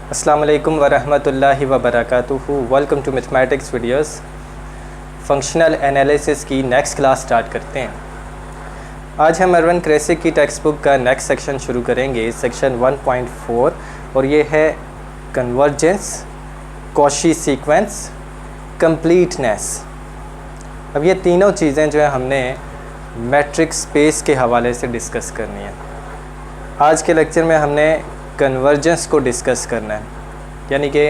अस्सलाम वालेकुम वरहमतुल्लाहि वबरकातुहू। Welcome to mathematics videos. Functional analysis की नेक्स्ट क्लास स्टार्ट करते हैं। आज हम अर्विन क्रेसिग की टेक्स्ट बुक का नेक्स्ट सेक्शन शुरू करेंगे, सेक्शन 1.4, और ये है कन्वर्जेंस, कॉशी सीक्वेंस, कंप्लीटनेस। अब ये तीनों चीज़ें जो है हमने मैट्रिक स्पेस के हवाले से डिस्कस करनी है। आज के लेक्चर में हमने कन्वर्जेंस को डिस्कस करना है, यानी कि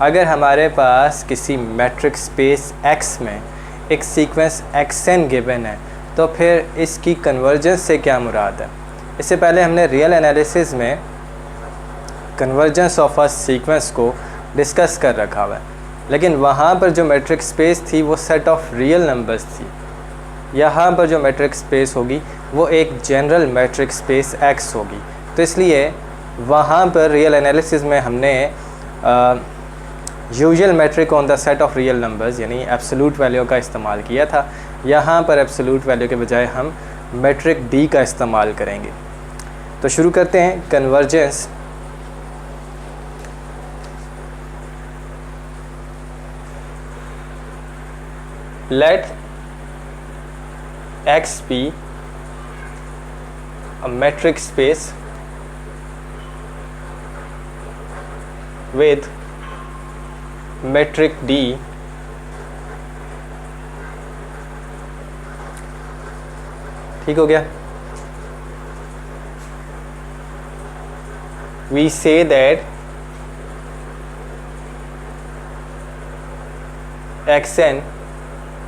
अगर हमारे पास किसी मैट्रिक स्पेस X में एक सीक्वेंस xn गिवन है तो फिर इसकी कन्वर्जेंस से क्या मुराद है। इससे पहले हमने रियल एनालिसिस में कन्वर्जेंस ऑफ अ सीक्वेंस को डिस्कस कर रखा हुआ है, लेकिन वहाँ पर जो मैट्रिक स्पेस थी वो सेट ऑफ रियल नंबर्स थी। यहाँ पर जो मैट्रिक स्पेस होगी वो एक जनरल मैट्रिक स्पेस X होगी। तो इसलिए वहाँ पर रियल एनालिसिस में हमने usual metric on the set of real numbers यानी एब्सोल्यूट वैल्यू का इस्तेमाल किया था। यहाँ पर एब्सोल्यूट वैल्यू के बजाय हम मैट्रिक D का इस्तेमाल करेंगे। तो शुरू करते हैं convergence. Let X be a metric space with metric D ठीक हो गया। We say that xn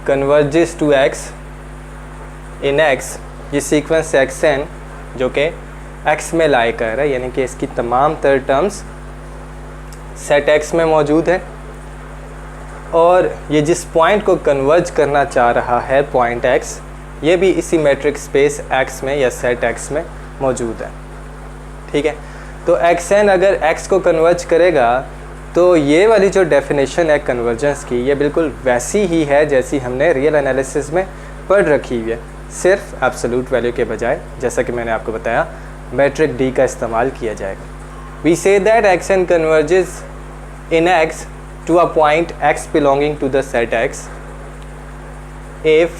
converges to X in X। ये सीक्वेंस xn जो कि X में लाई कर रहा है, यानी कि इसकी तमाम तर टर्म्स सेट X में मौजूद है, और ये जिस पॉइंट को कन्वर्ज करना चाह रहा है पॉइंट X, ये भी इसी मैट्रिक स्पेस X में या सेट X में मौजूद है। ठीक है, तो xn अगर X को कन्वर्ज करेगा तो ये वाली जो डेफिनेशन है कन्वर्जेंस की, ये बिल्कुल वैसी ही है जैसी हमने रियल एनालिसिस में पढ़ रखी हुई है, सिर्फ एब्सोल्यूट वैल्यू के बजाय, जैसा कि मैंने आपको बताया, मैट्रिक D का इस्तेमाल किया जाएगा। We say that xn converges in X to a point X belonging to the set X if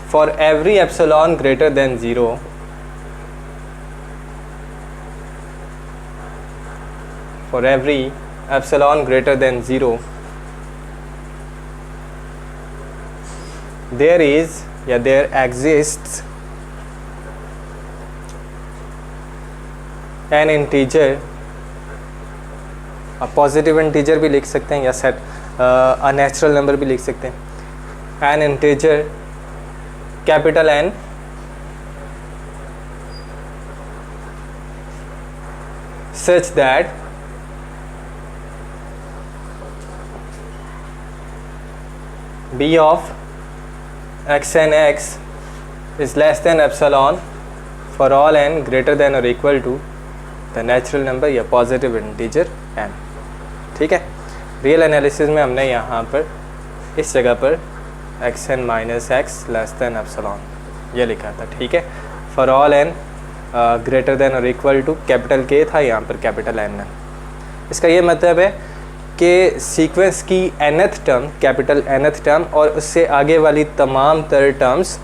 for every epsilon greater than 0 for every epsilon greater than 0 there is या there exists an integer, positive integer भी लिख सकते हैं या set अ natural number भी लिख सकते हैं, N integer capital N such that B of xn x is less than epsilon for all n greater than or equal to the natural number या पॉजिटिव इंटीजर n। ठीक है, real analysis में हमने यहाँ पर इस जगह पर xn minus x less than epsilon ये लिखा था। ठीक है, for all n greater than और इक्वल टू कैपिटल K था, यहाँ पर कैपिटल N है। इसका ये मतलब है कि सीक्वेंस की nth term, capital nth term, और उससे आगे वाली तमाम तर टर्म्स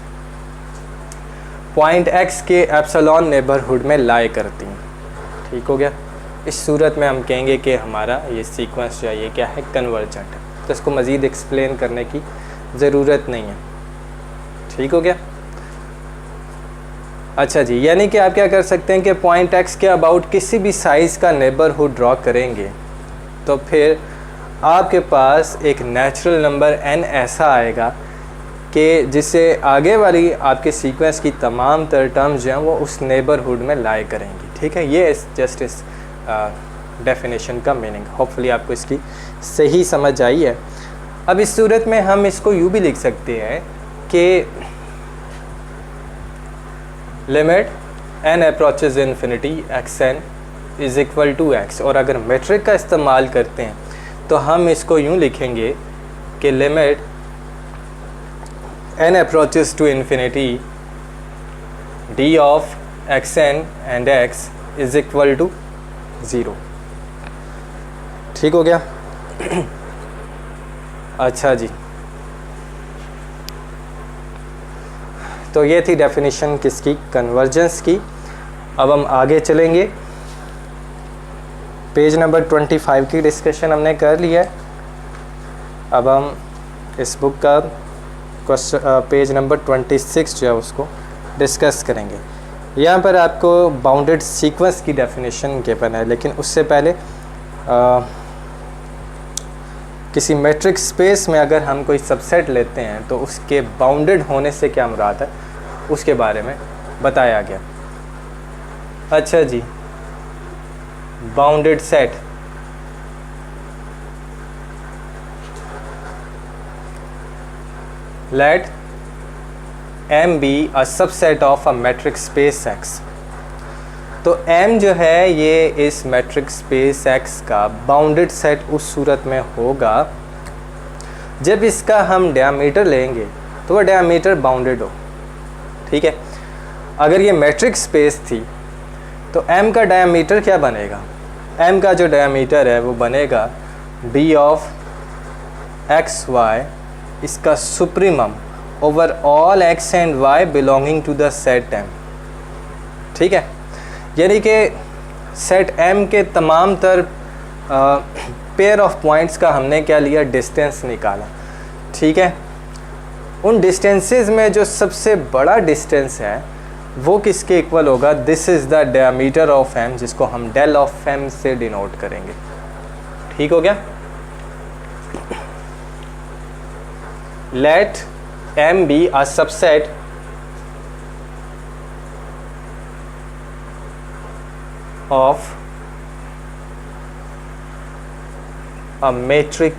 पॉइंट X के एप्सिलॉन नेबरहुड में लाई करती हैं। ठीक हो गया। इस सूरत में हम कहेंगे कि हमारा ये सीक्वेंस जो है ये क्या है, कन्वर्जेंट है। तो इसको मज़ीद एक्सप्लेन करने की ज़रूरत नहीं है। ठीक हो गया। अच्छा जी, यानी कि आप क्या कर सकते हैं कि पॉइंट X के अबाउट किसी भी साइज़ का नेबरहुड ड्रॉ करेंगे तो फिर आपके पास एक नेचुरल नंबर n ऐसा आएगा कि जिससे आगे वाली आपके सीक्वेंस की तमाम तर टर्म्स जो हैं वो उस नेबरहुड में लाई करेंगी। ठीक है, ये जस्ट इस डेफिनेशन का मीनिंग। होपफुली आपको इसकी सही समझ आई है। अब इस सूरत में हम इसको यूँ भी लिख सकते हैं कि limit n approaches infinity xn is equal to x, और अगर मैट्रिक का इस्तेमाल करते हैं तो हम इसको यूँ लिखेंगे कि limit n approaches to infinity d of xn and x is equal to 0। ठीक हो गया। अच्छा जी, तो ये थी डेफिनेशन किसकी, कन्वर्जेंस की। अब हम आगे चलेंगे, पेज नंबर 25 की डिस्कशन हमने कर लिया है। अब हम इस बुक का पेज नंबर 26 जो है उसको डिस्कस करेंगे। यहाँ पर आपको बाउंडेड सीक्वेंस की डेफिनेशन गिवन है, लेकिन उससे पहले किसी मैट्रिक्स स्पेस में अगर हम कोई सबसेट लेते हैं तो उसके बाउंडेड होने से क्या मुराद है उसके बारे में बताया गया। अच्छा जी, bounded set let M be a subset of a matrix space X। तो M जो है ये इस मैट्रिक्स स्पेस X का बाउंडेड सेट उस सूरत में होगा जब इसका हम डायमीटर लेंगे तो वह डायमीटर बाउंडेड हो। ठीक है, अगर ये मैट्रिक्स स्पेस थी तो M का डायमीटर क्या बनेगा, M का जो डायमीटर है वो बनेगा B ऑफ XY, इसका supremum over all x and y belonging to the set M। ठीक है, यानी कि सेट M के तमाम तर पेयर ऑफ पॉइंट्स का हमने क्या लिया, डिस्टेंस निकाला। ठीक है, उन डिस्टेंसेस में जो सबसे बड़ा डिस्टेंस है वो किसके इक्वल होगा, this is the diameter of M, जिसको हम डेल ऑफ M से डिनोट करेंगे। ठीक हो गया। Let M be a subset of a metric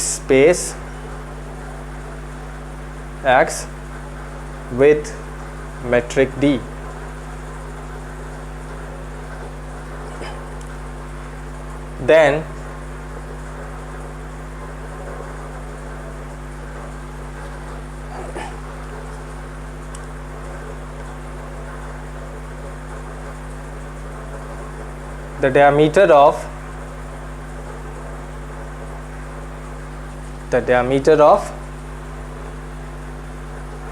space X with metric D। Then the diameter of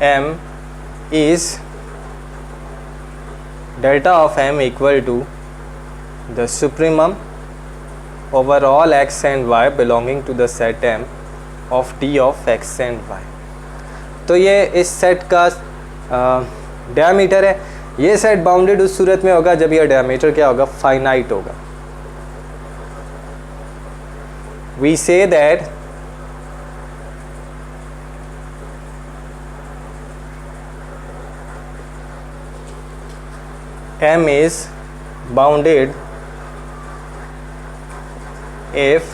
M is delta of M equal to the supremum over all x and y belonging to the set M of D of x and y। तो ये इस set का diameter है। ये set bounded उस सूरत में होगा जब यह डायमीटर क्या होगा, फाइनाइट होगा। We say that M is bounded if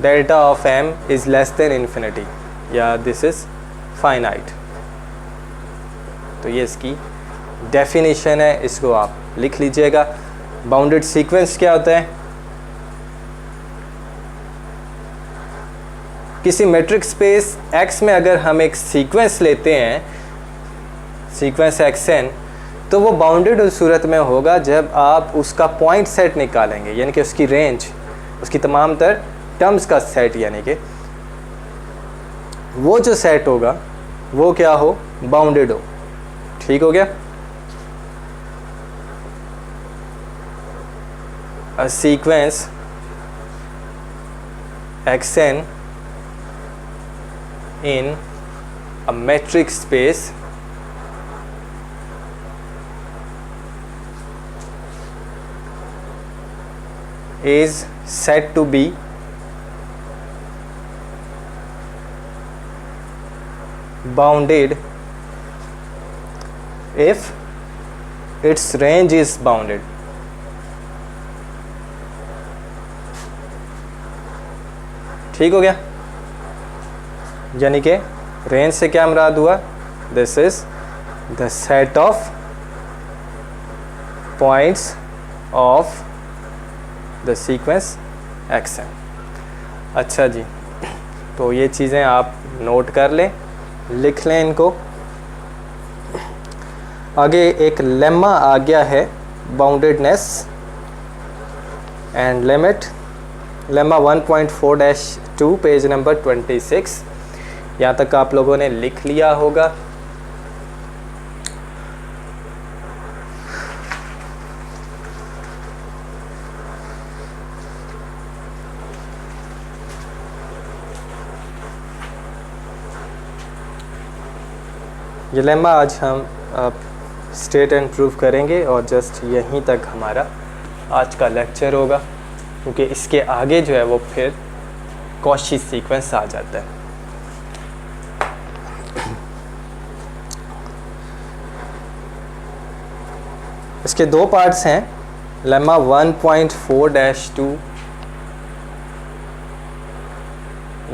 delta of M is less than infinity या this is finite। तो ये इसकी डेफिनेशन है, इसको आप लिख लीजिएगा। बाउंडेड सीक्वेंस क्या होता है, किसी मैट्रिक्स स्पेस X में अगर हम एक सीक्वेंस लेते हैं, सीक्वेंस xn, तो वो बाउंडेड उस सूरत में होगा जब आप उसका पॉइंट सेट निकालेंगे, यानी कि उसकी रेंज, उसकी तमाम तर टर्म्स का सेट, यानी कि वो जो सेट होगा वो क्या हो, बाउंडेड हो। ठीक हो गया। A sequence xn in a metric space is said to be bounded if its range is bounded। ठीक हो गया, यानी कि रेंज से क्या मुराद हुआ, this is the set of points of the sequence xn। अच्छा जी, तो ये चीज़ें आप नोट कर लें, लिख लें इनको। आगे एक लेम्मा आ गया है, boundedness. And limit lemma 1.4-2 page number 26। यहाँ तक आप लोगों ने लिख लिया होगा। ये लेमा आज हम स्टेट एंड प्रूव करेंगे और जस्ट यहीं तक हमारा आज का लेक्चर होगा, क्योंकि इसके आगे जो है वो फिर कॉची सीक्वेंस आ जाता है। इसके दो पार्ट्स हैं, लेमा 1.4-2,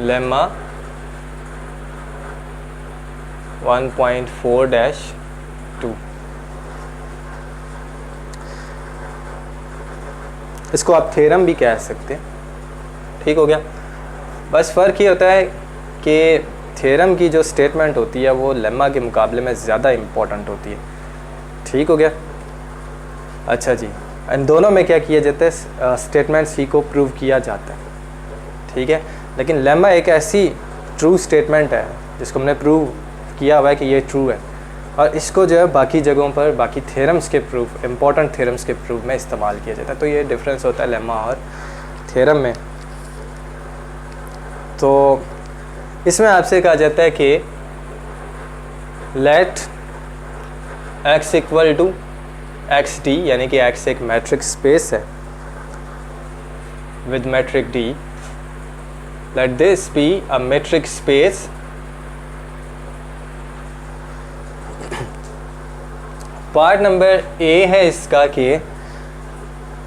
लेमा 1.4-2। इसको आप थ्योरम भी कह सकते हैं। ठीक हो गया। बस फ़र्क ये होता है कि थ्योरम की जो स्टेटमेंट होती है वो लेमा के मुकाबले में ज़्यादा इम्पोर्टेंट होती है। ठीक हो गया। अच्छा जी, इन दोनों में क्या किया जाता है, स्टेटमेंट्स ही को प्रूव किया जाता है। ठीक है। लेकिन लेमा एक ऐसी ट्रू स्टेटमेंट है जिसको हमने प्रूव किया हुआ है कि ये ट्रू है, और इसको जो है बाकी जगहों पर बाकी थ्योरम्स के प्रूफ, इंपॉर्टेंट थ्योरम्स के प्रूफ में इस्तेमाल किया जाता है। तो ये डिफरेंस होता है लेमा और थ्योरम में। तो इसमें आपसे कहा जाता है कि let x equal to x d, यानी कि x एक मैट्रिक स्पेस है with metric d, let this be a metric space part number a है इसका कि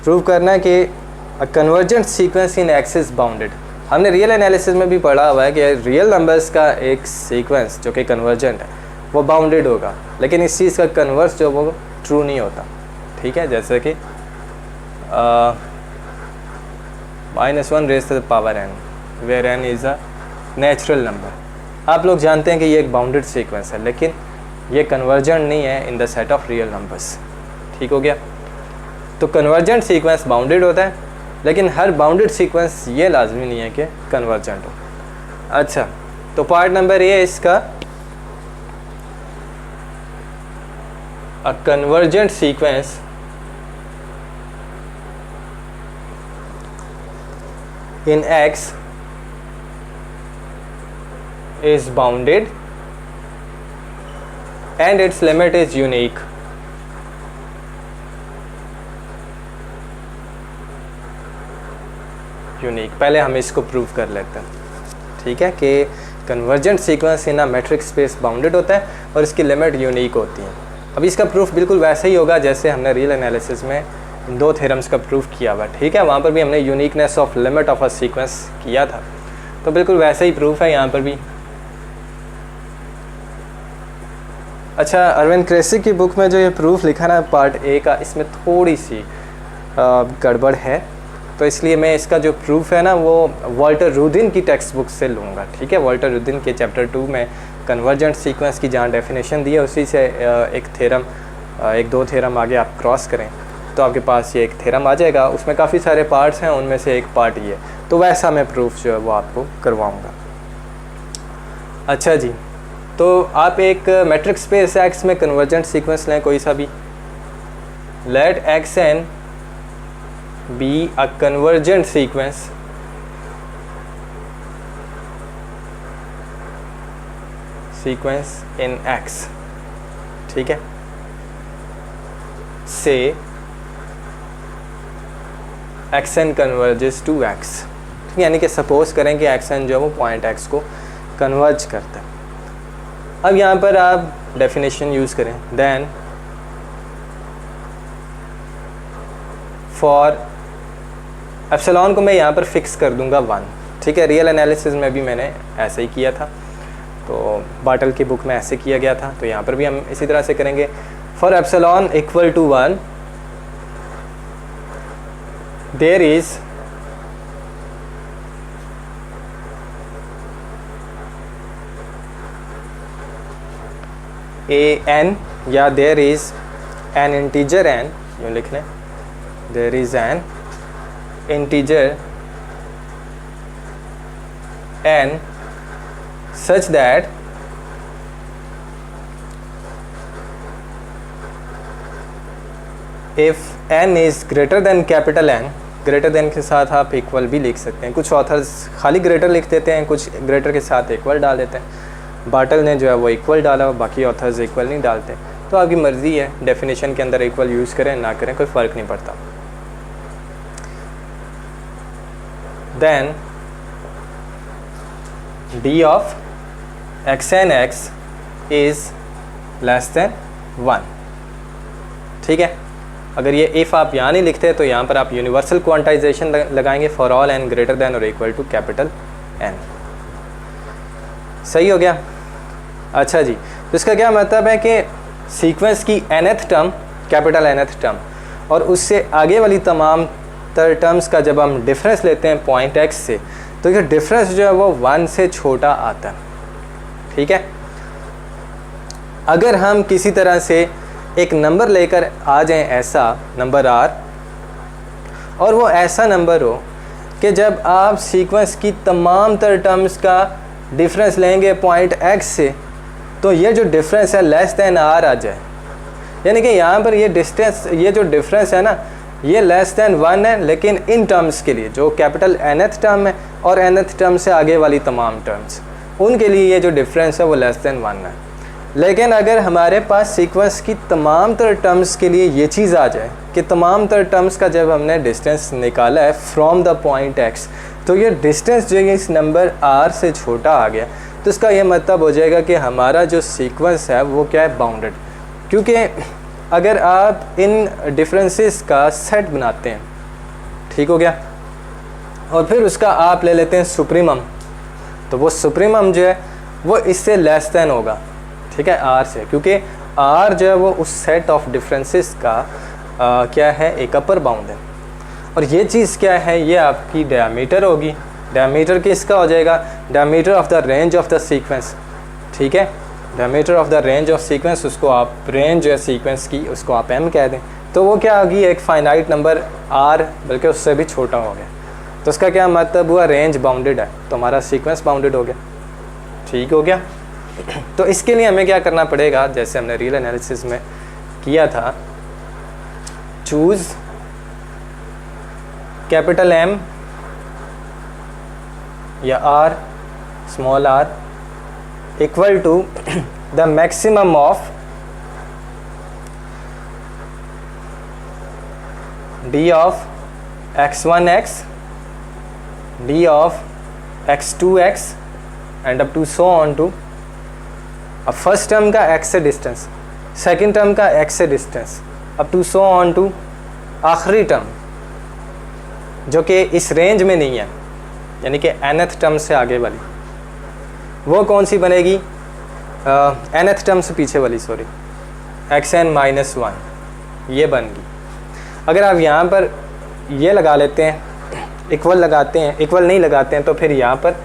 प्रूव करना है कि a convergent sequence in x is bounded. हमने रियल एनालिसिस में भी पढ़ा हुआ है कि रियल नंबर्स का एक सीक्वेंस जो कि कन्वर्जेंट है वो बाउंडेड होगा, लेकिन इस चीज़ का कन्वर्स जो वो ट्रू नहीं होता। ठीक है। जैसे कि -1 raise to the power n, where n is a natural number. आप लोग जानते हैं कि ये एक बाउंडेड सीक्वेंस है, लेकिन ये कन्वर्जेंट नहीं है in the set of real numbers. ठीक हो गया। तो कन्वर्जेंट सीक्वेंस बाउंडेड होता है, लेकिन हर बाउंडेड सीक्वेंस ये लाजमी नहीं है कि कन्वर्जेंट हो। अच्छा, तो पार्ट नंबर ए है इसका, अ convergent sequence in x is bounded and its limit is unique। पहले हम इसको प्रूव कर लेते हैं। ठीक है, कि कन्वर्जेंट सीक्वेंस इन अ मैट्रिक स्पेस बाउंडेड होता है और इसकी लिमिट यूनिक होती है। अब इसका प्रूफ बिल्कुल वैसे ही होगा जैसे हमने रियल एनालिसिस में इन दो थ्योरम्स का प्रूफ किया हुआ। ठीक है, वहाँ पर भी हमने uniqueness of limit of a sequence किया था, तो बिल्कुल वैसे ही प्रूफ है यहाँ पर भी। अच्छा, अरविंद क्रेसिग की बुक में जो ये प्रूफ लिखा ना पार्ट ए का, इसमें थोड़ी सी गड़बड़ है, तो इसलिए मैं इसका जो प्रूफ है ना वो वॉल्टर रूदिन की टेक्स्ट बुक से लूँगा। ठीक है, वॉल्टर रूदिन के चैप्टर 2 में कन्वर्जेंट सीक्वेंस की जहाँ डेफिनेशन दी है उसी से एक दो थ्योरम आगे आप क्रॉस करें तो आपके पास ये एक थ्योरम आ जाएगा। उसमें काफ़ी सारे पार्ट्स हैं, उनमें से एक पार्ट ये, तो वैसा मैं प्रूफ जो है वो आपको करवाऊँगा। अच्छा जी, तो आप एक मैट्रिक स्पेस एक्स में कन्वर्जेंट सीक्वेंस लें कोई सा भी, let x n be a convergent sequence in x. ठीक है, say x n converges to x. यानी कि सपोज करें कि एक्स एन जो है वो पॉइंट एक्स को कन्वर्ज करता है। अब यहाँ पर आप डेफिनेशन यूज़ करें, देन फॉर एप्सिलॉन को मैं यहाँ पर फिक्स कर दूंगा 1। ठीक है, रियल एनालिसिस में भी मैंने ऐसे ही किया था, तो बाटल की बुक में ऐसे किया गया था, तो यहाँ पर भी हम इसी तरह से करेंगे। For epsilon equal to 1 there is a N, या there is an integer N, यूँ लिख लें, there is an integer n such that if n is greater than capital N, greater than के साथ आप इक्वल भी लिख सकते हैं। कुछ ऑथर्स खाली ग्रेटर लिख देते हैं, कुछ ग्रेटर के साथ इक्वल डाल देते हैं। बाटल ने जो है वो इक्वल डाला, बाकी ऑथर्स इक्वल नहीं डालते। तो आपकी मर्ज़ी है, डेफिनेशन के अंदर इक्वल यूज़ करें ना करें कोई फ़र्क नहीं पड़ता। Then d of x and x is less than 1। ठीक है, अगर ये इफ़ आप यहाँ नहीं लिखते तो यहाँ पर आप यूनिवर्सल क्वांटाइजेशन लगाएंगे for all n greater than और इक्वल टू कैपिटल N। सही हो गया। अच्छा जी, तो इसका क्या मतलब है कि सीक्वेंस की nth term, capital nth term, और उससे आगे वाली तमाम टर्म्स का जब हम डिफरेंस लेते हैं पॉइंट x से, तो ये डिफरेंस जो है वो 1 से छोटा आता है। ठीक है, अगर हम किसी तरह से एक नंबर लेकर आ जाएं, ऐसा नंबर r, और वो ऐसा नंबर हो कि जब आप सीक्वेंस की तमाम तर टर्म्स का डिफरेंस लेंगे पॉइंट x से, तो ये जो डिफरेंस है लेस देन r आ जाए, यानी कि यहाँ पर ये डिस्टेंस, ये जो डिफरेंस है ना, ये लेस देन 1 है, लेकिन इन टर्म्स के लिए जो कैपिटल nth टर्म है और nth टर्म से आगे वाली तमाम टर्म्स, उनके लिए ये जो डिफरेंस है वो लेस देन 1 है। लेकिन अगर हमारे पास सीक्वेंस की तमाम तर टर्म्स के लिए ये चीज़ आ जाए कि तमाम तर टर्म्स का जब हमने डिस्टेंस निकाला है फ्रॉम द पॉइंट x, तो ये डिस्टेंस जो है इस नंबर r से छोटा आ गया, तो इसका ये मतलब हो जाएगा कि हमारा जो सीक्वेंस है वो क्या है, बाउंडेड। क्योंकि अगर आप इन डिफरेंसेस का सेट बनाते हैं, ठीक हो गया, और फिर उसका आप ले लेते हैं सुप्रीमम, तो वो सुप्रीमम जो है वो इससे लेस देन होगा, ठीक है, r से, क्योंकि r जो है वो उस सेट ऑफ डिफरेंसेस का क्या है, एक अपर बाउंड है। और ये चीज़ क्या है, ये आपकी डायमीटर होगी। डायमीटर किसका हो जाएगा, diameter of the range of the sequence. ठीक है, diameter of the range of sequence, उसको आप रेंज जो है सीक्वेंस की, उसको आप m कह दें, तो वो क्या होगी, एक फाइनाइट नंबर r, बल्कि उससे भी छोटा हो गया। तो उसका क्या मतलब हुआ, रेंज बाउंडेड है, तो हमारा सीक्वेंस बाउंडेड हो गया। ठीक हो गया। तो इसके लिए हमें क्या करना पड़ेगा, जैसे हमने रियल एनालिसिस में किया था, चूज़ कैपिटल M या R, small r, equal to the maximum of d of x1x, d of x2x and up to so on to, अब फर्स्ट टर्म का x से डिस्टेंस, सेकंड टर्म का x से distance, up to so on to आखिरी term जो कि इस range में नहीं है, यानी कि nth टर्म से आगे वाली, वो कौन सी बनेगी, nth टर्म से पीछे वाली, सॉरी, xn-1, ये बन गई। अगर आप यहाँ पर ये लगा लेते हैं, इक्वल लगाते हैं, इक्वल नहीं लगाते हैं, तो फिर यहाँ पर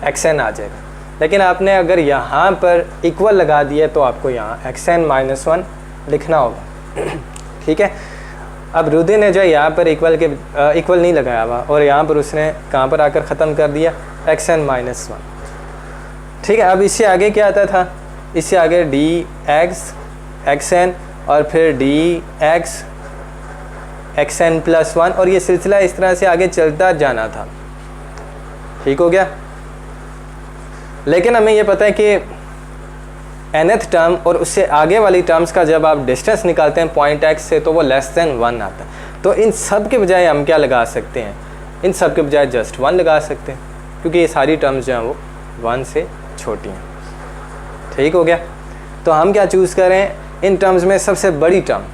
xn आ जाएगा। लेकिन आपने अगर यहाँ पर इक्वल लगा दिया तो आपको यहाँ xn-1 लिखना होगा। ठीक है, अब रुदे ने जो है यहाँ पर इक्वल नहीं लगाया हुआ, और यहाँ पर उसने कहाँ पर आकर ख़त्म कर दिया, xn-1। ठीक है, अब इससे आगे क्या आता था, इससे आगे dx xn और फिर dx xn+1, और ये सिलसिला इस तरह से आगे चलता जाना था। ठीक हो गया। लेकिन हमें ये पता है कि nth टर्म और उससे आगे वाली टर्म्स का जब आप डिस्टेंस निकालते हैं पॉइंट x से, तो वो लेस देन 1 आता है। तो इन सब के बजाय हम क्या लगा सकते हैं, इन सब के बजाय जस्ट 1 लगा सकते हैं, क्योंकि ये सारी टर्म्स जो हैं वो 1 से छोटी हैं। ठीक हो गया। तो हम क्या चूज़ करें, इन टर्म्स में सबसे बड़ी टर्म,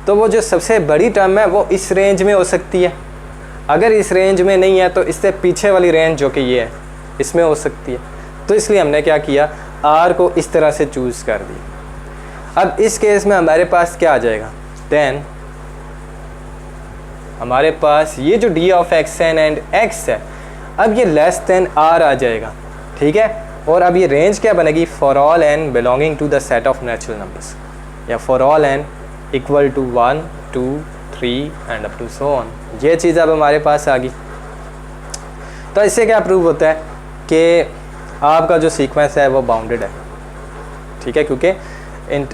तो वो जो सबसे बड़ी टर्म है वो इस रेंज में हो सकती है। अगर इस रेंज में नहीं है तो इससे पीछे वाली रेंज जो कि ये है, इसमें हो सकती है। तो इसलिए हमने क्या किया, r को इस तरह से चूज़ कर दिया। अब इस केस में हमारे पास क्या आ जाएगा, देन हमारे पास ये जो d of xn and x है, अब ये लेस देन r आ जाएगा। ठीक है, और अब ये रेंज क्या बनेगी, for all n belonging to the set of natural numbers, या for all n equal to 1 2 3 and up to so on. ये चीज़ अब हमारे पास आ गई। तो इससे क्या प्रूव होता है कि आपका जो सीक्वेंस है वो बाउंडेड है, ठीक है, क्योंकि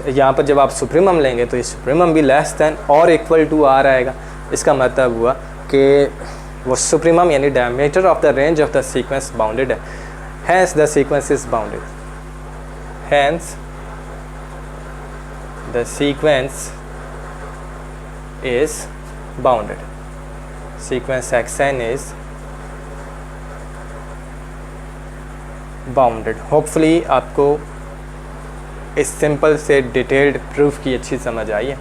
यहाँ पर जब आप सुप्रीमम लेंगे तो ये सुप्रीमम भी लेस दैन और इक्वल टू आर आएगा। इसका मतलब हुआ कि वो सुप्रीमम यानी diameter of the range of the sequence bounded है, hence the sequence is bounded, hence the sequence is bounded, sequence xn is bounded. Hopefully आपको इस सिंपल से डिटेल्ड प्रूफ की अच्छी समझ आई है।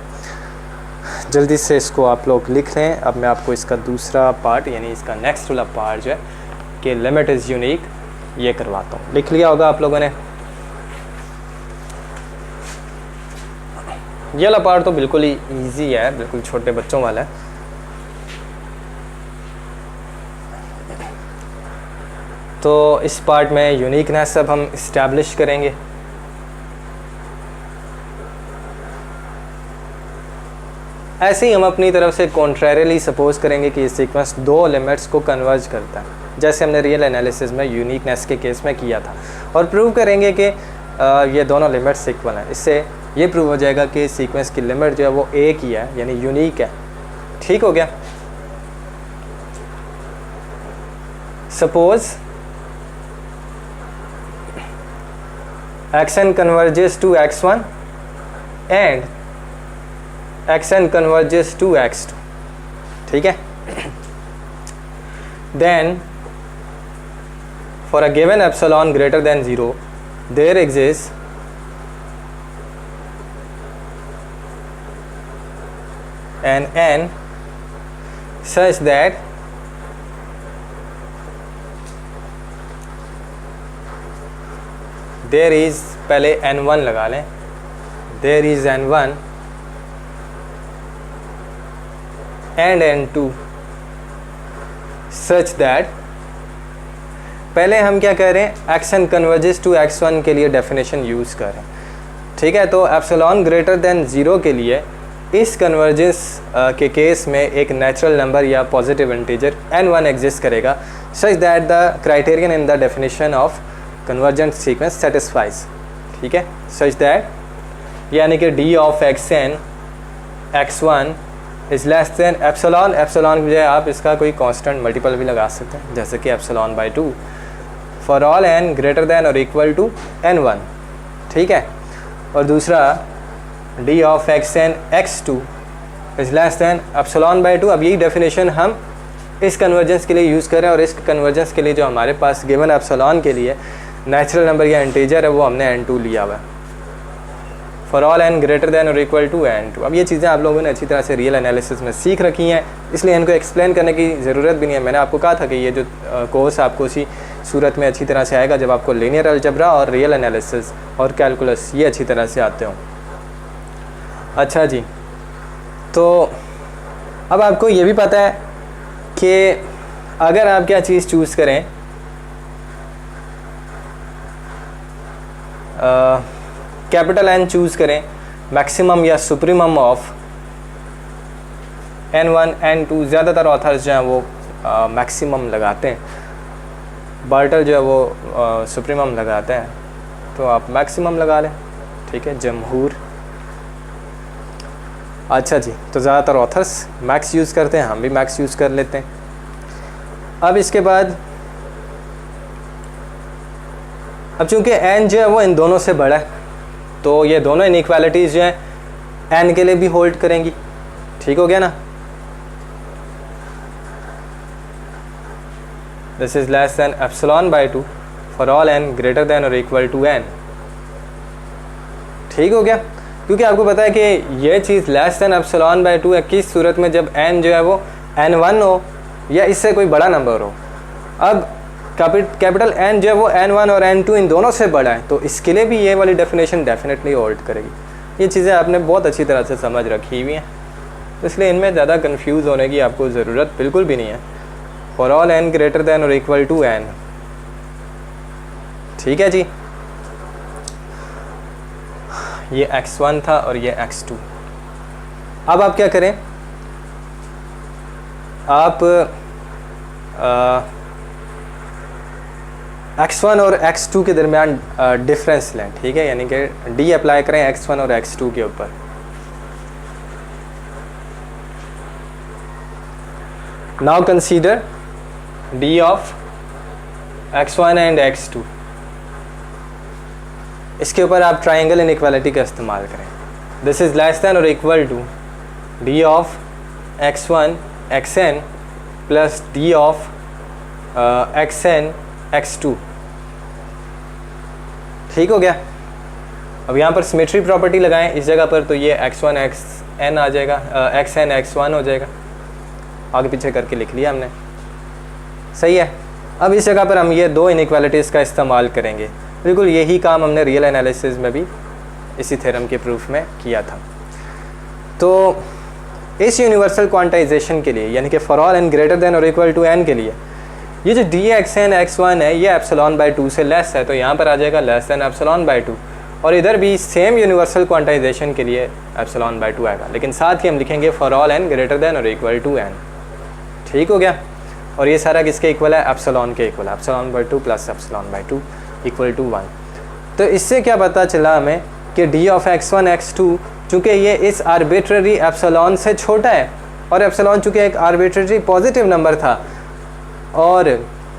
जल्दी से इसको आप लोग लिख लें। अब मैं आपको इसका दूसरा पार्ट यानी इसका नेक्स्ट वाला पार्ट जो है कि लिमिट इज़ यूनिक ये करवाता हूँ। लिख लिया होगा आप लोगों ने। ये वाला पार्ट तो बिल्कुल ही इजी है, बिल्कुल छोटे बच्चों वाला है। तो इस पार्ट में यूनिकनेस अब हम इस्टेब्लिश करेंगे। ऐसे ही हम अपनी तरफ से कॉन्ट्रेरियली सपोज करेंगे कि ये सीक्वेंस दो लिमिट्स को कन्वर्ज करता है, जैसे हमने रियल एनालिसिस में यूनिकनेस के केस में किया था, और प्रूव करेंगे कि ये दोनों लिमिट्स इक्वल हैं। इससे ये प्रूव हो जाएगा कि सीक्वेंस की लिमिट जो है वो एक ही है यानी यूनिक है। ठीक हो गया। Suppose xn converges to x1 and xn converges to x2, ठीक है। Then for a given epsilon greater than 0 there exists an n such that there is, पहले n1 लगा लें, there is n1 and n2 such that, पहले हम क्या कह रहे हैं xn converges to x1 के लिए डेफिनेशन यूज़ कर रहे हैं, ठीक है। तो एप्सिलॉन ग्रेटर देन 0 के लिए इस कन्वर्जेंस के केस में एक नेचुरल नंबर या पॉजिटिव इंटीजर n1 एग्जिस्ट करेगा such that the criterion in the definition of convergent sequence satisfies, ठीक है, such that यानी कि d of xn x1 is less than epsilon, epsilon की बजाय आप इसका कोई कांस्टेंट मल्टीपल भी लगा सकते हैं, जैसे कि epsilon by 2 for all n greater than और इक्वल टू n1, ठीक है। और दूसरा d of xn x2 is less than epsilon by 2। अब यही डेफिनेशन हम इस कन्वर्जेंस के लिए यूज़ करें, और इस कन्वर्जेंस के लिए जो हमारे पास गिवन एप्सिलॉन के लिए नेचुरल नंबर या इंटीजर है वो हमने n2 लिया हुआ है for all n greater than और इक्वल टू n2। अब ये चीज़ें आप लोगों ने अच्छी तरह से रियल एनालिसिस में सीख रखी हैं, इसलिए इनको एक्सप्लेन करने की ज़रूरत भी नहीं है। मैंने आपको कहा था कि ये जो कोर्स आपको उसी सूरत में अच्छी तरह से आएगा जब आपको लीनियर अलजेब्रा और रियल एनालिसिस और कैलकुलस ये अच्छी तरह से आते हों। अच्छा जी, तो अब आपको ये भी पता है कि अगर आप क्या चीज़ चूज़ करें, कैपिटल N चूज़ करें मैक्सिमम या सुप्रीमम ऑफ n1 n2, ज़्यादातर ऑथर्स जो हैं वो मैक्सिमम लगाते हैं, बार्टल जो है वो सुप्रीमम लगाते हैं, तो आप मैक्सिमम लगा लें, ठीक है, जमहूर। अच्छा जी, तो ज़्यादातर ऑथर्स मैक्स यूज़ करते हैं, हम भी मैक्स यूज़ कर लेते हैं। अब इसके बाद अब चूँकि n जो है वो इन दोनों से बड़ा है, तो ये दोनों इनइक्वालिटीज़ जो हैं n के लिए भी होल्ड करेंगी, ठीक हो गया ना। This is less then epsilon by 2 for all n greater than और इक्वल टू n, ठीक हो गया। क्योंकि आपको पता है कि ये चीज़ लेस दैन एप्सिलॉन बाई 2 है किस सूरत में, जब n जो है वो n1 हो या इससे कोई बड़ा नंबर हो। अब कैपिटल N जो है वो n1 और n2 इन दोनों से बड़ा है, तो इसके लिए भी ये वाली डेफिनेशन डेफिनेटली होल्ड करेगी। ये चीज़ें आपने बहुत अच्छी तरह से समझ रखी हुई हैं, तो इसलिए इनमें ज़्यादा कंफ्यूज होने की आपको ज़रूरत बिल्कुल भी नहीं है। For all n greater than और इक्वल टू n, ठीक है जी। ये x1 था और ये x2। अब आप क्या करें, आप x1 और x2 के दरमियान डिफरेंस लें, ठीक है, यानी कि d अप्लाई करें x1 और x2 के ऊपर। Now consider d of x1 and x2, इसके ऊपर आप ट्राइंगल इनइक्वालिटी का इस्तेमाल करें। दिस इज़ लेस दैन और equal to d of x1 xn plus d of xn x2। ठीक हो गया। अब यहाँ पर सिमेट्री प्रॉपर्टी लगाएं इस जगह पर, तो ये x1 xn आ जाएगा, xn x1 हो जाएगा। आगे पीछे करके लिख लिया हमने, सही है। अब इस जगह पर हम ये दो इनइक्वालिटीज़ का इस्तेमाल करेंगे। बिल्कुल यही काम हमने रियल एनालिसिस में भी इसी थ्योरम के प्रूफ में किया था। तो इस यूनिवर्सल क्वांटाइजेशन के लिए, यानी कि for all n greater than और इक्वल टू n के लिए, ये जो डी xn x1 है ये एप्सिलॉन बाई 2 से लेस है, तो यहाँ पर आ जाएगा लेस देन एप्सिलॉन बाई 2। और इधर भी सेम यूनिवर्सल क्वांटाइजेशन के लिए एप्सिलॉन बाई 2 आएगा, लेकिन साथ ही हम लिखेंगे for all n greater than और इक्वल टू n। ठीक हो गया। और ये सारा किसके इक्वल है? एप्सिलॉन के equal, epsilon by 2 plus epsilon by 2 equal to 1। तो इससे क्या पता चला हमें कि डी ऑफ x1 x2 चूँकि ये इस आर्बिट्ररी एप्सिलॉन से छोटा है, और एप्सिलॉन चूँकि एक आर्बिट्ररी पॉजिटिव नंबर था, और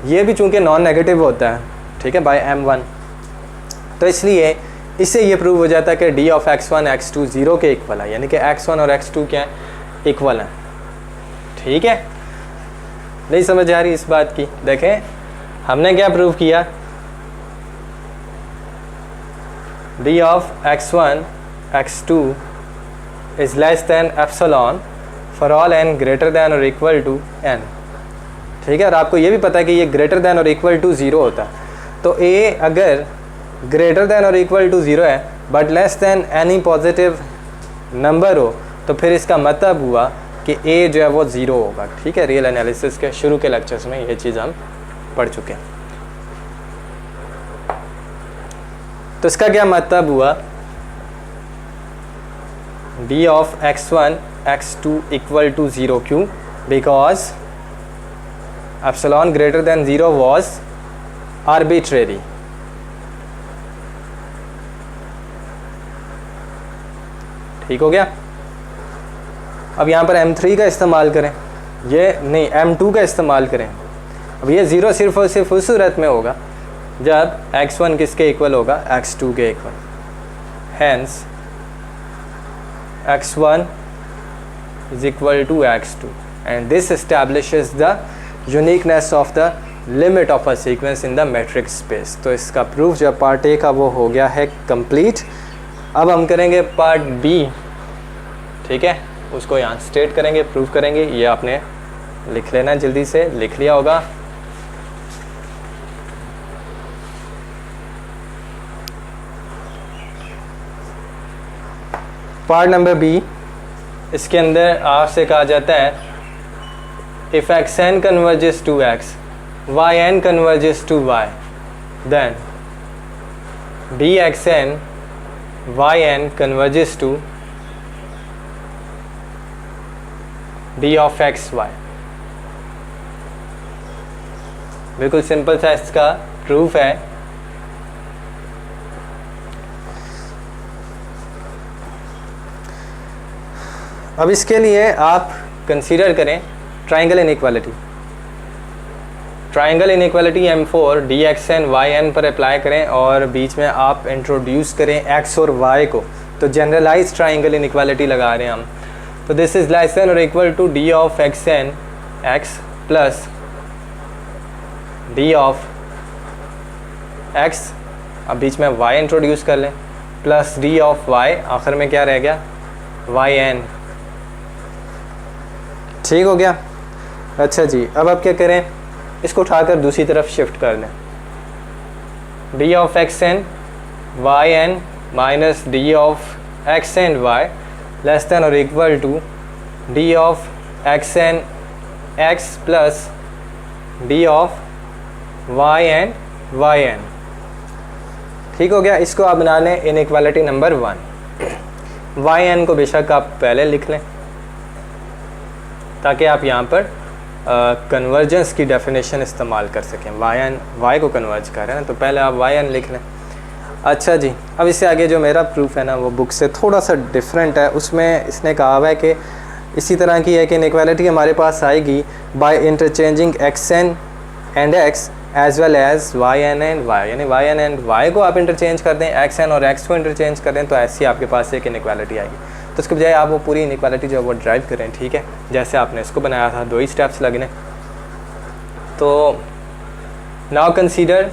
ये भी चूँकि नॉन नेगेटिव होता है, ठीक है, बाय m1, तो इसलिए इससे ये प्रूव हो जाता है कि डी ऑफ x1 x2 0 के इक्वल है, यानी कि x1 और x2 क्या है? इक्वल हैं। ठीक है, नहीं समझ आ रही इस बात की? देखें हमने क्या प्रूव किया, D of x1 x2 is less then epsilon for all n greater than और इक्वल टू n। ठीक है, और आपको ये भी पता है कि ये ग्रेटर दैन और इक्वल टू 0 होता है। तो a अगर ग्रेटर दैन और इक्वल टू 0 है but less than any positive number हो, तो फिर इसका मतलब हुआ कि a जो है वो 0 होगा। ठीक है, रियल एनालिसिस के शुरू के लेक्चर्स में ये चीज़ हम पढ़ चुके हैं। तो इसका क्या मतलब हुआ, d of x1 x2 equal to 0। क्यों? Because epsilon greater than 0 was arbitrary. ठीक हो गया। अब यहाँ पर m3 का इस्तेमाल करें, ये नहीं m2 का इस्तेमाल करें। अब ये 0 सिर्फ और सिर्फ उस सूरत में होगा जब x1 किसके इक्वल होगा? x2 के equal. Hence x1 is equal to x2 and this establishes the uniqueness of the limit of a sequence in the metric space। तो इसका प्रूफ जो पार्ट ए का वो हो गया है कंप्लीट। अब हम करेंगे पार्ट बी। ठीक है, उसको यहाँ स्टेट करेंगे, प्रूफ करेंगे। ये आपने लिख लेना, जल्दी से लिख लिया होगा। पार्ट नंबर बी, इसके अंदर आपसे कहा जाता है if xn converges to x, yn converges to y, then dxn yn converges to d of x y। बिल्कुल सिंपल सा इसका प्रूफ है। अब इसके लिए आप कंसीडर करें triangle inequality. Triangle inequality m4 dxn yn पर अप्लाई करें और बीच में आप इंट्रोड्यूस करें x और y को, तो जनरलाइज ट्राइंगल इनइक्वालिटी लगा रहे हैं हम। तो दिस इज़ लेस देन और equal to d of xn x plus d of x, अब बीच में y इंट्रोड्यूस कर लें, प्लस d ऑफ y, आखिर में क्या रह गया? yn। ठीक हो गया। अच्छा जी, अब आप क्या करें, इसको उठाकर दूसरी तरफ शिफ्ट कर दें। d of xn yn minus d of xn y less than और equal to d of xn x plus d of yn yn। ठीक हो गया। इसको आप बना लें इनइक्वालिटी नंबर 1। yn को बेशक आप पहले लिख लें ताकि आप यहाँ पर कन्वर्जेंस की डेफिनेशन इस्तेमाल कर सकें। वाई को कन्वर्ज कर रहे हैं ना, तो पहले आप वाई एन लिख लें। अच्छा जी, अब इससे आगे जो मेरा प्रूफ है ना वो बुक से थोड़ा सा डिफरेंट है। उसमें इसने कहा हुआ है कि इसी तरह की है कि इनइक्वालिटी हमारे पास आएगी by interchanging x n and x as well as y n and y, यानी वाई एन एंड वाई को आप इंटरचेंज कर दें, एक्स एन और एक्स को इंटरचेंज कर दें, तो ऐसी आपके पास एक इनइक्वालिटी आएगी। तो उसके बजाय आप वो पूरी इनइक्वालिटी जो है वो ड्राइव करें, ठीक है, जैसे आपने इसको बनाया था, 2 ही स्टेप्स लगने। तो now consider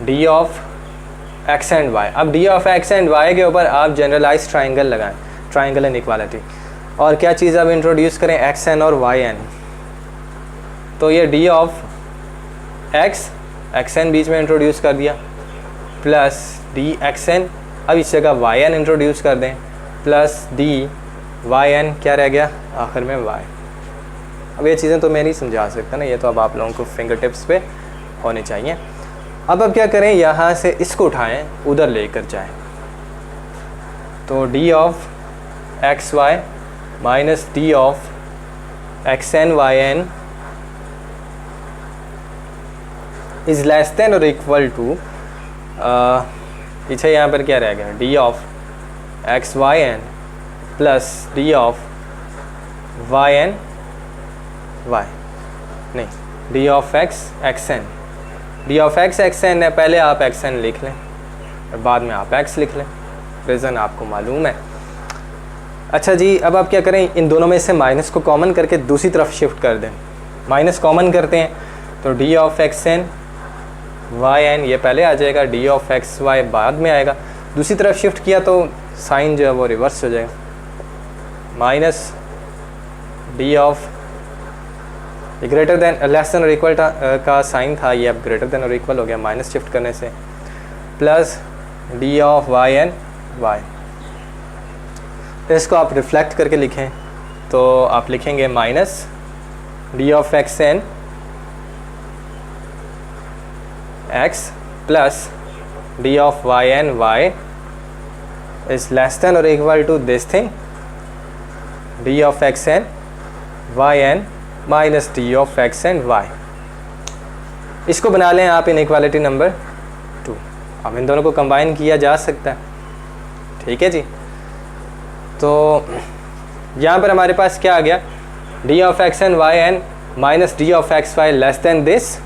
d of x and y. अब d of x and y के ऊपर आप जनरलाइज ट्राइंगल लगाएं, ट्राइंगल इनइक्वालिटी, और क्या चीज़ आप इंट्रोड्यूस करें, एक्स एन और वाई एन। तो ये डी ऑफ एक्स एन बीच में इंट्रोड्यूस कर दिया, प्लस डी एक्स एन, अब इस जगह वाई एन इंट्रोड्यूस कर दें, प्लस डी वाई एन, क्या रह गया आखिर में वाई। अब ये चीज़ें तो मैं नहीं समझा सकता ना, ये तो अब आप लोगों को फिंगर टिप्स पे होनी चाहिए। अब क्या करें, यहाँ से इसको उठाएं, उधर लेकर जाएं, तो d of x y minus d of x n y n is less than और इक्वल टू, पीछे यहाँ पर क्या रह गया, d of x y n plus d of y n y, नहीं, d of x x n, d of x x n है, पहले आप एक्स एन लिख लें और बाद में आप एक्स लिख लें, रीज़न आपको मालूम है। अच्छा जी, अब आप क्या करें, इन दोनों में से माइनस को कॉमन करके दूसरी तरफ शिफ्ट कर दें। माइनस कॉमन करते हैं तो d of x n y n ये पहले आ जाएगा, डी ऑफ एक्स वाई बाद में आएगा। दूसरी तरफ शिफ्ट किया तो साइन जो है वो रिवर्स हो जाएगा, minus d of greater than less than और इक्वल का साइन था, ये अब ग्रेटर देन और इक्वल हो गया माइनस शिफ्ट करने से, plus d of y n y. इसको आप रिफ्लेक्ट करके लिखें तो आप लिखेंगे minus d of x n x plus d of y n y is less than और equal to this thing, d of x n y n minus d of x n y. इसको बना लें आप inequality number 2। अब इन दोनों को combine किया जा सकता है, ठीक है जी। तो यहाँ पर हमारे पास क्या आ गया, d of x n y n minus d of x y less than this,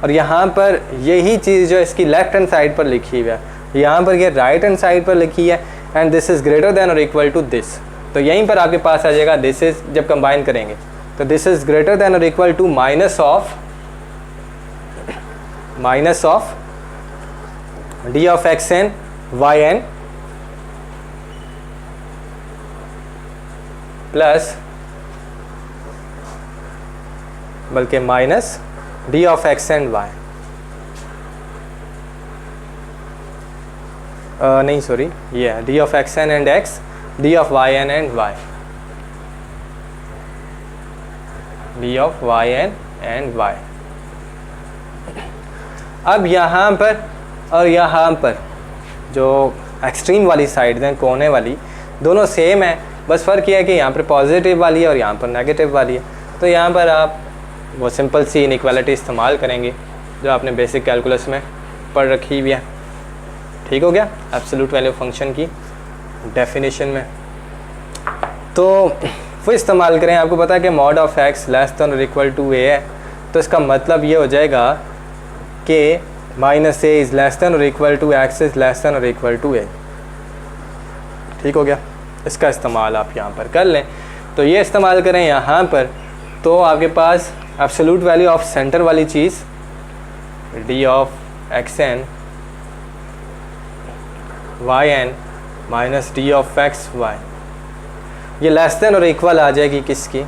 और यहाँ पर यही चीज़ जो इसकी लेफ्ट हैंड साइड पर लिखी हुई है, यहाँ पर ये राइट हैंड साइड पर लिखी है, and this is greater than और इक्वल टू दिस। तो यहीं पर आपके पास आ जाएगा दिस इज़, जब कंबाइन करेंगे तो दिस इज़ ग्रेटर देन और equal to minus of d of x n y n plus, बल्कि minus d of x and y, नहीं सॉरी, ये है d of x n and x, d of y n and y, d of y n and y. अब यहाँ पर और यहाँ पर जो एक्सट्रीम वाली साइड हैं, कोने वाली, दोनों सेम है, बस फ़र्क ये है कि यहाँ पर पॉजिटिव वाली है और यहाँ पर नेगेटिव वाली है। तो यहाँ पर आप वो सिंपल सी इनइक्वालिटी इस्तेमाल करेंगे जो आपने बेसिक कैलकुलस में पढ़ रखी हुई है, ठीक हो गया, एब्सोल्यूट वैल्यू फंक्शन की डेफिनेशन में। तो वो इस्तेमाल करें। आपको पता है कि mod of x less than और इक्वल टू ए है, तो इसका मतलब ये हो जाएगा कि minus a is less than और equal to x is less than और इक्वल टू ए, ठीक हो गया। इसका इस्तेमाल आप यहाँ पर कर लें। तो ये इस्तेमाल करें यहाँ पर, तो आपके पास एब्सोल्यूट वैल्यू ऑफ सेंटर वाली चीज़ d of x n y n minus d of x y, ये लेस देन और इक्वल आ जाएगी किसकी,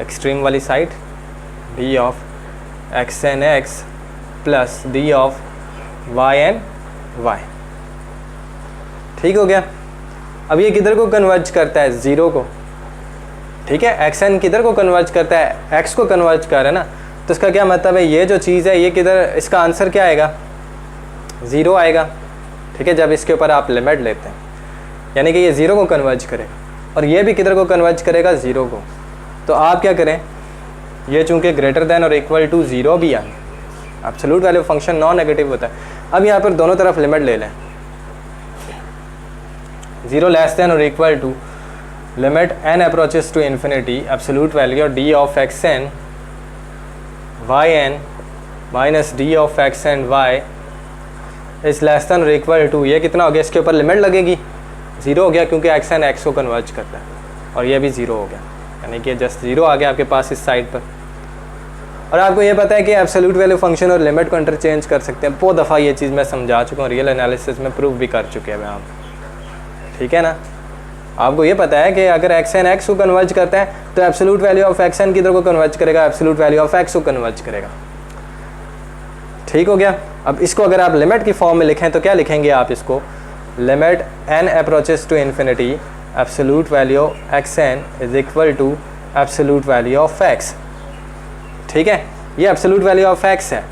एक्सट्रीम वाली side, d of x n x plus d of y n y, ठीक हो गया। अब ये किधर को कन्वर्ज करता है, ज़ीरो को, ठीक है। एक्स एन किधर को कन्वर्ज करता है, एक्स को कन्वर्ज कर रहा है ना, तो इसका क्या मतलब है, ये जो चीज़ है ये किधर, इसका आंसर क्या आएगा, ज़ीरो आएगा, ठीक है, जब इसके ऊपर आप लिमिट लेते हैं, यानी कि ये ज़ीरो को कन्वर्ज करेगा, और ये भी किधर को कन्वर्ज करेगा, ज़ीरो को। तो आप क्या करें, ये चूँकि ग्रेटर देन और इक्वल टू 0 भी है, absolute value function non negative होता है। अब यहाँ पर दोनों तरफ लिमिट ले लें, 0 लेस देन और equal to limit n approaches to infinity absolute value d of x n y n minus d of x and y is less than और इक्वल टू, ये कितना हो गया, इसके ऊपर लिमिट लगेगी 0 हो गया क्योंकि एक्स एन एक्स को कन्वर्ज करता है, और ये भी 0 हो गया, यानी कि जस्ट 0 आ गया आपके पास इस साइड पर। और आपको ये पता है कि एब्सोल्यूट वैल्यू फंक्शन और लिमिट को इंटरचेंज कर सकते हैं। बहुत दफ़ा ये चीज़ मैं समझा चुका हूँ, रियल एनालिसिस में प्रूव भी कर चुके हैं आप, ठीक है ना। आपको ये पता है कि अगर एक्स एन एक्स को कन्वर्ज करता है तो absolute value of x n किधर को कन्वर्ज करेगा, एब्सोल्यूट वैल्यू ऑफ एक्स को कन्वर्ज करेगा, ठीक हो गया। अब इसको अगर आप लिमिट की फॉर्म में लिखें तो क्या लिखेंगे आप इसको, limit n approaches to infinity absolute value x n is equal to absolute value of x, ठीक है। ये एब्सोल्यूट वैल्यू ऑफ एक्स है।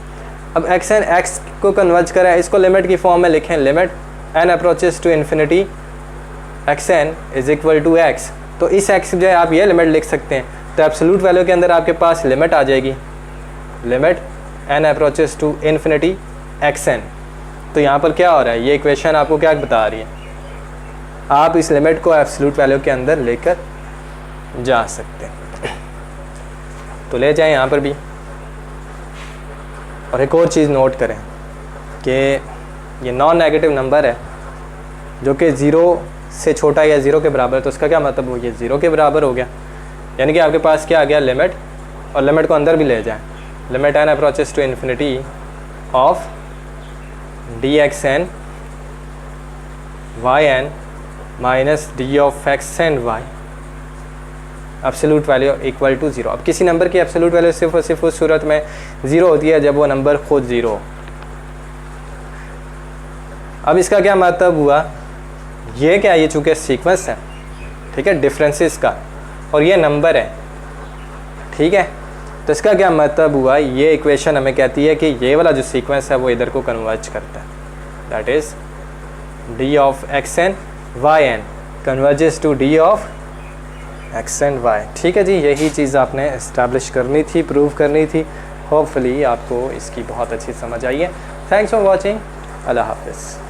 अब एक्स एन एक्स को कन्वर्ज करें, इसको लिमिट की फॉर्म में लिखें, limit n approaches to infinity x n is equal to x. तो इस एक्स जो है आप ये लिमिट लिख सकते हैं, तो एब्सोल्यूट वैल्यू के अंदर आपके पास लिमिट आ जाएगी, limit n approaches to infinity x n. तो यहाँ पर क्या हो रहा है, ये इक्वेशन आपको क्या बता रही है, आप इस लिमिट को एब्सोल्यूट वैल्यू के अंदर लेकर जा सकते हैं, तो ले जाएं यहाँ पर भी। और एक और चीज़ नोट करें कि ये नॉन नेगेटिव नंबर है जो कि 0 से छोटा या 0 के बराबर है, तो उसका क्या मतलब हो, ये 0 के बराबर हो गया, यानी कि आपके पास क्या आ गया, लिमिट, और लिमिट को अंदर भी ले जाएं, limit n approaches to infinity of d x n y n minus d of x n y absolute value equal to 0। अब किसी नंबर की एब्सोल्यूट वैल्यू सिर्फ और सिर्फ उस सूरत में 0 होती है जब वो नंबर खुद 0 हो। अब इसका क्या मतलब हुआ, ये क्या, ये चूँकि सीक्वेंस है, ठीक है, डिफरेंसेस का, और ये नंबर है, ठीक है, तो इसका क्या मतलब हुआ, ये इक्वेशन हमें कहती है कि ये वाला जो सीक्वेंस है वो इधर को कन्वर्ज करता है, that is d of x n y n converges to d of x n y, ठीक है जी। यही चीज़ आपने इस्टेब्लिश करनी थी, प्रूव करनी थी। होपफुली आपको इसकी बहुत अच्छी समझ आई है। थैंक्स फॉर वॉचिंग, अल्लाह हाफिज़।